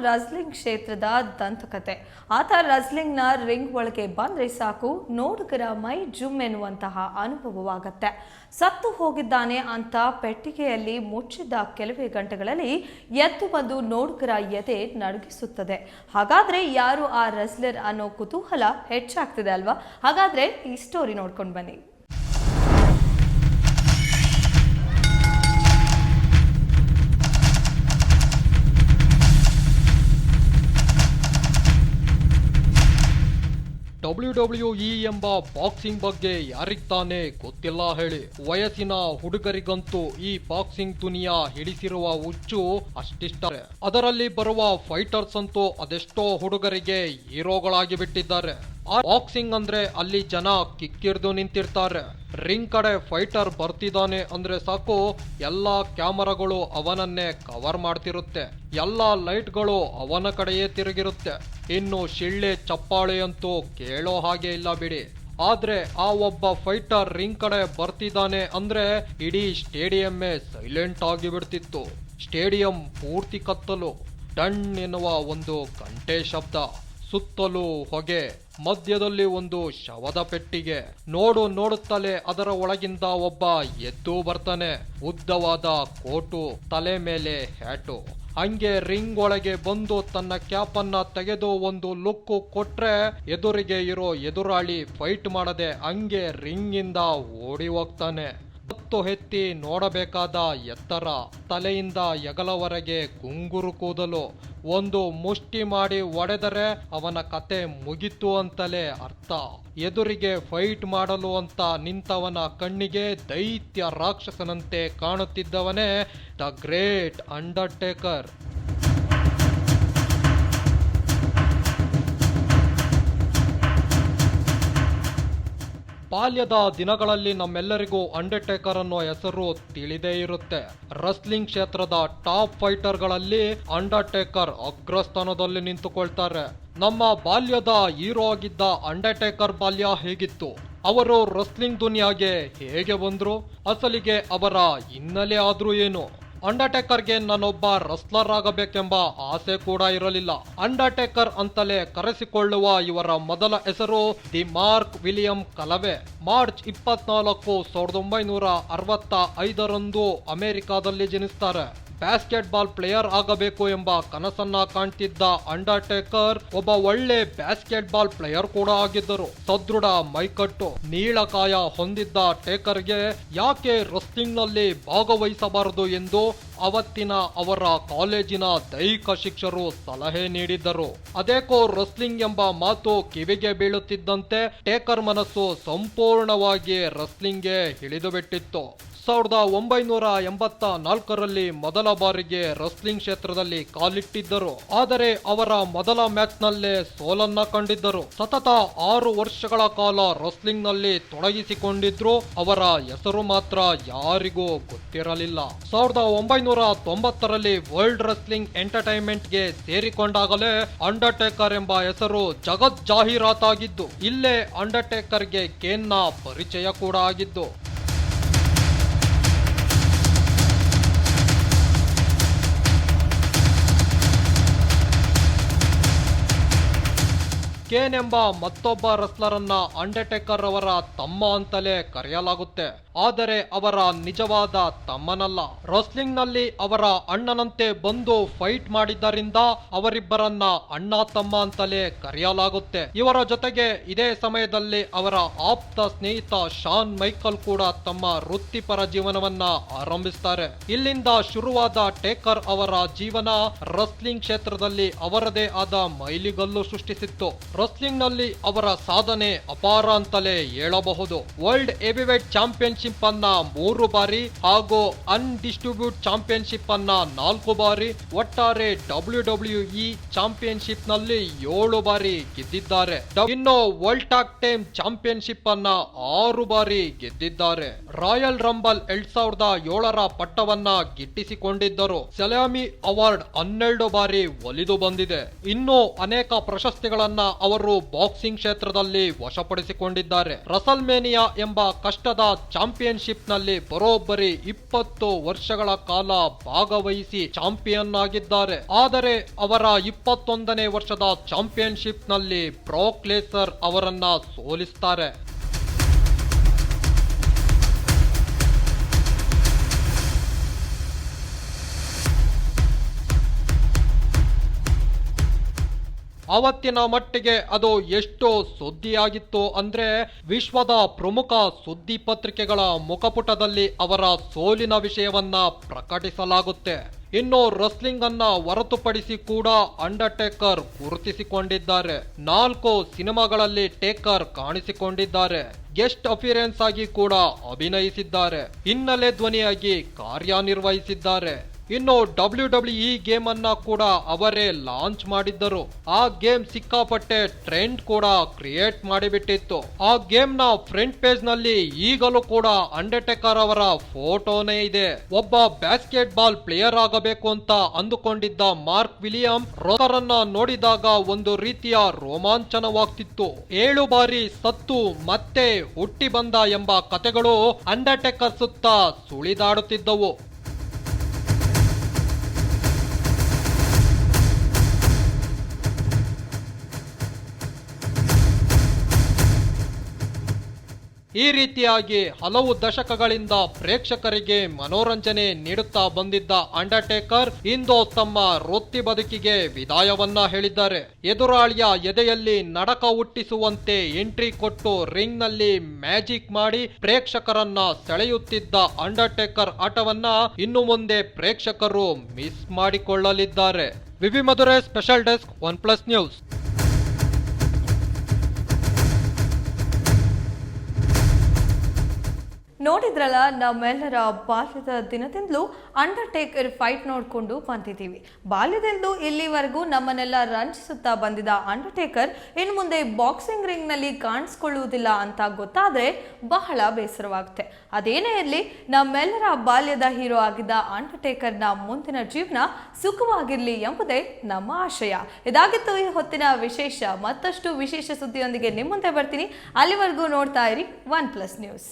Wrestling ಕ್ಷೇತ್ರದ ದಂತಕತೆ. ಆತ ರಸ್ಲಿಂಗ್ನ ring ಒಳಗೆ ಬಂದ್ರೆ ಸಾಕು ನೋಡುಗರ ಮೈ ಜುಮ್ ಎನ್ನುವಂತಹ ಅನುಭವವಾಗತ್ತೆ. ಸತ್ತು ಹೋಗಿದ್ದಾನೆ ಅಂತ ಪೆಟ್ಟಿಗೆಯಲ್ಲಿ ಮುಚ್ಚಿದ್ದ ಕೆಲವೇ ಗಂಟೆಗಳಲ್ಲಿ ಎದ್ದು ಬಂದು ನೋಡುಗರ ಎದೆ ನಡುಗಿಸುತ್ತದೆ. ಹಾಗಾದ್ರೆ ಯಾರು ಆ ರೆಸ್ಲರ್ ಅನ್ನೋ ಕುತೂಹಲ ಹೆಚ್ಚಾಗ್ತಿದೆ ಅಲ್ವಾ? ಹಾಗಾದ್ರೆ ಈ ಸ್ಟೋರಿ ನೋಡ್ಕೊಂಡು ಬನ್ನಿ. WWE ಎಂಬ ಬಾಕ್ಸಿಂಗ್ ಬಗ್ಗೆ ಯಾರಿಗ್ ತಾನೇ ಗೊತ್ತಿಲ್ಲ ಹೇಳಿ. ವಯಸ್ಸಿನ ಹುಡುಗರಿಗಂತೂ ಈ ಬಾಕ್ಸಿಂಗ್ ದುನಿಯಾ ಹಿಡಿಸಿರುವ ಹುಚ್ಚು ಅಷ್ಟಿಷ್ಟ. ಅದರಲ್ಲಿ ಬರುವ ಫೈಟರ್ಸ್ ಅಂತೂ ಅದೆಷ್ಟೋ ಹುಡುಗರಿಗೆ ಹೀರೋಗಳಾಗಿ ಬಿಟ್ಟಿದ್ದಾರೆ. ಆ ಬಾಕ್ಸಿಂಗ್ ಅಂದ್ರೆ ಅಲ್ಲಿ ಜನ ಕಿಕ್ಕಿರ್ದು ನಿಂತಿರ್ತಾರೆ. ರಿಂಗ್ ಕಡೆ ಫೈಟರ್ ಬರ್ತಿದ್ದಾನೆ ಅಂದ್ರೆ ಸಾಕು ಎಲ್ಲಾ ಕ್ಯಾಮರಾಗಳು ಅವನನ್ನೇ ಕವರ್ ಮಾಡ್ತಿರುತ್ತೆ. ಎಲ್ಲಾ ಲೈಟ್ಗಳು ಅವನ ಕಡೆಯೇ ತಿರುಗಿರುತ್ತೆ. ಇನ್ನು ಶಿಳ್ಳೆ ಚಪ್ಪಾಳೆ ಅಂತೂ ಕೇಳೋ ಹಾಗೆ ಇಲ್ಲ ಬಿಡಿ. ಆದ್ರೆ ಆ ಒಬ್ಬ ಫೈಟರ್ ರಿಂಗ್ ಕಡೆ ಬರ್ತಿದ್ದಾನೆ ಅಂದ್ರೆ ಇಡೀ ಸ್ಟೇಡಿಯಮ್ಮೇ ಸೈಲೆಂಟ್ ಆಗಿ ಬಿಡ್ತಿತ್ತು. ಸ್ಟೇಡಿಯಂ ಪೂರ್ತಿ ಕತ್ತಲು. ಡಣ್ ಎನ್ನುವ ಒಂದು ಗಂಟೆ ಶಬ್ದ, ಸುತ್ತಲೂ ಹೊಗೆ, ಮಧ್ಯದಲ್ಲಿ ಒಂದು ಶವದ ಪೆಟ್ಟಿಗೆ. ನೋಡುತ್ತಲೇ ಅದರ ಒಳಗಿಂದ ಒಬ್ಬ ಎದ್ದು ಬರ್ತಾನೆ. ಉದ್ದವಾದ ಕೋಟು, ತಲೆ ಮೇಲೆ ಹ್ಯಾಟು. ಹಂಗೆ ರಿಂಗ್ ಒಳಗೆ ಬಂದು ತನ್ನ ಕ್ಯಾಪ್ ಅನ್ನ ತೆಗೆದು ಒಂದು ಲುಕ್ ಕೊಟ್ರೆ ಎದುರಿಗೆ ಇರೋ ಎದುರಾಳಿ ಫೈಟ್ ಮಾಡದೆ ಹಂಗೆ ರಿಂಗ್ ಇಂದ ಓಡಿ ಹೋಗ್ತಾನೆ. ಹತ್ತು ಎತ್ತಿ ನೋಡಬೇಕಾದ ಎತ್ತರ, ತಲೆಯಿಂದ ಎಗಲವರೆಗೆ ಗುಂಗುರು ಕೂದಲು. ಒಂದು ಮುಷ್ಟಿ ಮಾಡಿ ಒಡೆದರೆ ಅವನ ಕತೆ ಮುಗಿತು ಅಂತಲೇ ಅರ್ಥ. ಎದುರಿಗೆ ಫೈಟ್ ಮಾಡಲು ಅಂತ ನಿಂತವನ ಕಣ್ಣಿಗೆ ದೈತ್ಯ ರಾಕ್ಷಸನಂತೆ ಕಾಣುತ್ತಿದ್ದವನೇ ದ ಗ್ರೇಟ್ ಅಂಡರ್ಟೇಕರ್. ಬಾಲ್ಯದ ದಿನಗಳಲ್ಲಿ ನಮ್ಮೆಲ್ಲರಿಗೂ ಅಂಡರ್ಟೇಕರ್ ಅನ್ನೋ ಹೆಸರು ತಿಳಿದೇ ಇರುತ್ತೆ. ರಸ್ಲಿಂಗ್ ಕ್ಷೇತ್ರದ ಟಾಪ್ ಫೈಟರ್ಗಳಲ್ಲಿ ಅಂಡರ್ಟೇಕರ್ ಅಗ್ರಸ್ಥಾನದಲ್ಲಿ ನಿಂತುಕೊಳ್ತಾರೆ. ನಮ್ಮ ಬಾಲ್ಯದ ಹೀರೋ ಆಗಿದ್ದ ಅಂಡರ್ಟೇಕರ್ ಬಾಲ್ಯ ಹೇಗಿತ್ತು? ಅವರು ರಸ್ಲಿಂಗ್ ದುನಿಯಾಗೆ ಹೇಗೆ ಬಂದ್ರು? ಅಸಲಿಗೆ ಅವರ ಹಿನ್ನೆಲೆ ಆದ್ರೂ ಏನು? ಅಂಡರ್ಟೇಕರ್ಗೆ ನಾನೊಬ್ಬ ರಸ್ಲರ್ ಆಗಬೇಕೆಂಬ ಆಸೆ ಕೂಡ ಇರಲಿಲ್ಲ. ಅಂಡರ್ಟೇಕರ್ ಅಂತಲೇ ಕರೆಸಿಕೊಳ್ಳುವ ಇವರ ಮೊದಲ ಹೆಸರು ದಿ ಮಾರ್ಕ್ ವಿಲಿಯಂ ಕಲವೆ. ಮಾರ್ಚ್ 24, 1965 ಅಮೆರಿಕಾದಲ್ಲಿ ಜನಿಸ್ತಾರೆ. ಬ್ಯಾಸ್ಕೆಟ್ ಬಾಲ್ ಪ್ಲೇಯರ್ ಆಗಬೇಕು ಎಂಬ ಕನಸನ್ನ ಕಾಣ್ತಿದ್ದ ಅಂಡರ್ಟೇಕರ್ ಒಬ್ಬ ಒಳ್ಳೆ ಬ್ಯಾಸ್ಕೆಟ್ ಬಾಲ್ ಪ್ಲೇಯರ್ ಕೂಡ ಆಗಿದ್ದರು. ಸದೃಢ ಮೈಕಟ್ಟು, ನೀಳಕಾಯ ಹೊಂದಿದ್ದ ಟೇಕರ್ಗೆ ಯಾಕೆ ರಸ್ಲಿಂಗ್ ನಲ್ಲಿ ಭಾಗವಹಿಸಬಾರದು ಎಂದು ಅವತ್ತಿನ ಅವರ ಕಾಲೇಜಿನ ದೈಹಿಕ ಶಿಕ್ಷಕರು ಸಲಹೆ ನೀಡಿದ್ದರು. ಅದೇಕೋ ರಸ್ಲಿಂಗ್ ಎಂಬ ಮಾತು ಕಿವಿಗೆ ಬೀಳುತ್ತಿದ್ದಂತೆ ಟೇಕರ್ ಮನಸ್ಸು ಸಂಪೂರ್ಣವಾಗಿ ರಸ್ಲಿಂಗ್ಗೆ ಹಿಡಿದು ಬಿಟ್ಟಿತ್ತು. 1984ರಲ್ಲಿ ಮೊದಲ ಬಾರಿಗೆ ರಸ್ಲಿಂಗ್ ಕ್ಷೇತ್ರದಲ್ಲಿ ಕಾಲಿಟ್ಟಿದ್ದರು. ಆದರೆ ಅವರ ಮೊದಲ ಮ್ಯಾಚ್ ನಲ್ಲೇ ಸೋಲನ್ನ ಕಂಡಿದ್ದರು. ಸತತ 6 ವರ್ಷಗಳ ಕಾಲ ರಸ್ಲಿಂಗ್ ನಲ್ಲಿ ತೊಡಗಿಸಿಕೊಂಡಿದ್ರು. ಅವರ ಹೆಸರು ಮಾತ್ರ ಯಾರಿಗೂ ಗೊತ್ತಿರಲಿಲ್ಲ. 1990ರಲ್ಲಿ ವರ್ಲ್ಡ್ ರೆಸ್ಲಿಂಗ್ ಎಂಟರ್ಟೈನ್ಮೆಂಟ್ಗೆ ಸೇರಿಕೊಂಡಾಗಲೇ ಅಂಡರ್ಟೇಕರ್ ಎಂಬ ಹೆಸರು ಜಗತ್ ಜಾಹೀರಾತಾಗಿದ್ದು, ಇಲ್ಲೇ ಅಂಡರ್ಟೇಕರ್ಗೆ ಕೇನ್ನ ಪರಿಚಯ ಕೂಡ ಆಗಿದ್ದು. ಕೇನ್ ಎಂಬ ಮತ್ತೊಬ್ಬ ರೆಸ್ಲರ್ ಅನ್ನ ಅಂಡರ್ಟೇಕರ್ ಅವರ ತಮ್ಮ ಅಂತಲೇ ಕರೆಯಲಾಗುತ್ತೆ. ಆದರೆ ಅವರ ನಿಜವಾದ ತಮ್ಮನಲ್ಲ. ರಸ್ಲಿಂಗ್ ನಲ್ಲಿ ಅವರ ಅಣ್ಣನಂತೆ ಬಂದು ಫೈಟ್ ಮಾಡಿದ್ದರಿಂದ ಅವರಿಬ್ಬರನ್ನ ಅಣ್ಣ ತಮ್ಮ ಅಂತಲೇ ಕರೆಯಲಾಗುತ್ತೆ. ಇವರ ಜೊತೆಗೆ ಇದೇ ಸಮಯದಲ್ಲಿ ಅವರ ಆಪ್ತ ಸ್ನೇಹಿತ ಶಾನ್ ಮೈಕಲ್ ಕೂಡ ತಮ್ಮ ವೃತ್ತಿಪರ ಜೀವನವನ್ನ ಆರಂಭಿಸ್ತಾರೆ. ಇಲ್ಲಿಂದ ಶುರುವಾದ ಟೇಕರ್ ಅವರ ಜೀವನ ರಸ್ಲಿಂಗ್ ಕ್ಷೇತ್ರದಲ್ಲಿ ಅವರದೇ ಆದ ಮೈಲಿಗಲ್ಲು ಸೃಷ್ಟಿಸಿತ್ತು. ರಸ್ಲಿಂಗ್ ನಲ್ಲಿ ಅವರ ಸಾಧನೆ ಅಪಾರ ಅಂತಲೇ ಹೇಳಬಹುದು. ವರ್ಲ್ಡ್ ಹೆವಿವೇಟ್ ಚಾಂಪಿಯನ್ಶಿಪ್ ಅನ್ನ 3 ಬಾರಿ ಹಾಗೂ ಅನ್ಡಿಸ್ಟ್ರಿಬ್ಯೂಟ್ ಚಾಂಪಿಯನ್ಶಿಪ್ ಅನ್ನ 4 ಬಾರಿ, ಒಟ್ಟಾರೆ WWE ಚಾಂಪಿಯನ್ಶಿಪ್ ನಲ್ಲಿ 7 ಬಾರಿ ಗೆದ್ದಿದ್ದಾರೆ. ಇನ್ನು ವರ್ಲ್ಡ್ ಟಾಗ್ ಟೀಮ್ ಚಾಂಪಿಯನ್ಶಿಪ್ ಅನ್ನ 6 ಬಾರಿ ಗೆದ್ದಿದ್ದಾರೆ. ರಾಯಲ್ ರಂಬಲ್ 2007ರ ಪಟ್ಟವನ್ನ ಗಿಟ್ಟಿಸಿಕೊಂಡಿದ್ದರು. ಸೆಲಾಮಿ ಅವಾರ್ಡ್ 12 ಬಾರಿ ಒಲಿದು ಬಂದಿದೆ. ಇನ್ನೂ ಅನೇಕ ಪ್ರಶಸ್ತಿಗಳನ್ನ ಅವರು ಬಾಕ್ಸಿಂಗ್ ಕ್ಷೇತ್ರದಲ್ಲಿ ವಶಪಡಿಸಿಕೊಂಡಿದ್ದಾರೆ. ರಸಲ್ಮೇನಿಯಾ ಎಂಬ ಕಷ್ಟದ ಚಾಂಪಿಯನ್ಶಿಪ್ ನಲ್ಲಿ ಬರೋಬ್ಬರಿ 20 ವರ್ಷಗಳ ಕಾಲ ಭಾಗವಹಿಸಿ ಚಾಂಪಿಯನ್ ಆಗಿದ್ದಾರೆ. ಆದರೆ ಅವರ 21ನೇ ವರ್ಷದ ಚಾಂಪಿಯನ್ಶಿಪ್ ನಲ್ಲಿ ಬ್ರಾಕ್ ಲೆಸ್ನರ್ ಅವರನ್ನ ಸೋಲಿಸ್ತಾರೆ. ಅವತ್ತಿನ ಮಟ್ಟಿಗೆ ಅದು ಎಷ್ಟು ಸುದ್ದಿಯಾಗಿತ್ತು ಅಂದ್ರೆ ವಿಶ್ವದ ಪ್ರಮುಖ ಸುದ್ದಿ ಪತ್ರಿಕೆಗಳ ಮುಖಪುಟದಲ್ಲಿ ಅವರ ಸೋಲಿನ ವಿಷಯವನ್ನ ಪ್ರಕಟಿಸಲಾಗುತ್ತೆ. ಇನ್ನು ರಸ್ಲಿಂಗ್ ಅನ್ನ ಹೊರತುಪಡಿಸಿ ಕೂಡ ಅಂಡರ್ಟೇಕರ್ ಗುರುತಿಸಿಕೊಂಡಿದ್ದಾರೆ. 4 ಸಿನಿಮಾಗಳಲ್ಲಿ ಟೇಕರ್ ಕಾಣಿಸಿಕೊಂಡಿದ್ದಾರೆ. ಗೆಸ್ಟ್ ಅಪಿಯರೆನ್ಸ್ ಆಗಿ ಕೂಡ ಅಭಿನಯಿಸಿದ್ದಾರೆ. ಹಿನ್ನೆಲೆ ಧ್ವನಿಯಾಗಿ ಕಾರ್ಯನಿರ್ವಹಿಸಿದ್ದಾರೆ. ಇನ್ನು WWE ಗೇಮ್ ಅನ್ನ ಕೂಡ ಅವರೇ ಲಾಂಚ್ ಮಾಡಿದ್ದರು. ಆ ಗೇಮ್ ಸಿಕ್ಕಾಪಟ್ಟೆ ಟ್ರೆಂಡ್ ಕೂಡ ಕ್ರಿಯೇಟ್ ಮಾಡಿಬಿಟ್ಟಿತ್ತು. ಆ ಗೇಮ್ ನ ಫ್ರಂಟ್ ಪೇಜ್ ನಲ್ಲಿ ಈಗಲೂ ಕೂಡ ಅಂಡರ್ಟೇಕರ್ ಅವರ ಫೋಟೋನೇ ಇದೆ. ಒಬ್ಬ ಬ್ಯಾಸ್ಕೆಟ್ ಬಾಲ್ ಪ್ಲೇಯರ್ ಆಗಬೇಕು ಅಂತ ಅಂದುಕೊಂಡಿದ್ದ ಮಾರ್ಕ್ ವಿಲಿಯಂ ರೋಕರನ್ನ ನೋಡಿದಾಗ ಒಂದು ರೀತಿಯ ರೋಮಾಂಚನವಾಗ್ತಿತ್ತು. 7 ಬಾರಿ ಸತ್ತು ಮತ್ತೆ ಹುಟ್ಟಿ ಬಂದ ಎಂಬ ಕಥೆಗಳು ಅಂಡರ್ಟೇಕರ್ ಸುತ್ತ ಸುಳಿದಾಡುತ್ತಿದ್ದವು. ಈ ರೀತಿಯಾಗಿ ಹಲವು ದಶಕಗಳಿಂದ ಪ್ರೇಕ್ಷಕರಿಗೆ ಮನೋರಂಜನೆ ನೀಡುತ್ತಾ ಬಂದಿದ್ದ ಅಂಡರ್ಟೇಕರ್ ಇಂದು ತಮ್ಮ ವೃತ್ತಿ ಬದುಕಿಗೆ ವಿದಾಯವನ್ನ ಹೇಳಿದ್ದಾರೆ. ಎದುರಾಳಿಯ ಎದೆಯಲ್ಲಿ ನಡಕ ಹುಟ್ಟಿಸುವಂತೆ ಎಂಟ್ರಿ ಕೊಟ್ಟು ರಿಂಗ್ ನಲ್ಲಿ ಮ್ಯಾಜಿಕ್ ಮಾಡಿ ಪ್ರೇಕ್ಷಕರನ್ನ ಸೆಳೆಯುತ್ತಿದ್ದ ಅಂಡರ್ಟೇಕರ್ ಆಟವನ್ನ ಇನ್ನು ಮುಂದೆ ಪ್ರೇಕ್ಷಕರು ಮಿಸ್ ಮಾಡಿಕೊಳ್ಳಲಿದ್ದಾರೆ. ವಿವಿ Madurai, special desk, OnePlus news. ನೋಡಿದ್ರಲ್ಲ, ನಮ್ಮೆಲ್ಲರ ಬಾಲ್ಯದ ದಿನದಿಂದಲೂ ಅಂಡರ್ಟೇಕರ್ ಫೈಟ್ ನೋಡಿಕೊಂಡು ಬಂದಿದ್ದೀವಿ. ಬಾಲ್ಯದಿಂದಲೂ ಇಲ್ಲಿವರೆಗೂ ನಮ್ಮನ್ನೆಲ್ಲ ರಂಜಿಸುತ್ತಾ ಬಂದಿದ್ದ ಅಂಡರ್ಟೇಕರ್ ಇನ್ನು ಮುಂದೆ ಬಾಕ್ಸಿಂಗ್ ರಿಂಗ್ನಲ್ಲಿ ಕಾಣಿಸ್ಕೊಳ್ಳುವುದಿಲ್ಲ ಅಂತ ಗೊತ್ತಾದರೆ ಬಹಳ ಬೇಸರವಾಗುತ್ತೆ. ಅದೇನೇ ಇರಲಿ, ನಮ್ಮೆಲ್ಲರ ಬಾಲ್ಯದ ಹೀರೋ ಆಗಿದ್ದ ಅಂಡರ್ಟೇಕರ್ನ ಮುಂದಿನ ಜೀವನ ಸುಖವಾಗಿರಲಿ ಎಂಬುದೇ ನಮ್ಮ ಆಶಯ. ಇದಾಗಿತ್ತು ಈ ಹೊತ್ತಿನ ವಿಶೇಷ. ಮತ್ತಷ್ಟು ವಿಶೇಷ ಸುದ್ದಿಯೊಂದಿಗೆ ನಿಮ್ಮ ಮುಂದೆ ಬರ್ತೀನಿ. ಅಲ್ಲಿವರೆಗೂ ನೋಡ್ತಾ ಇರಿ OnePlus ನ್ಯೂಸ್.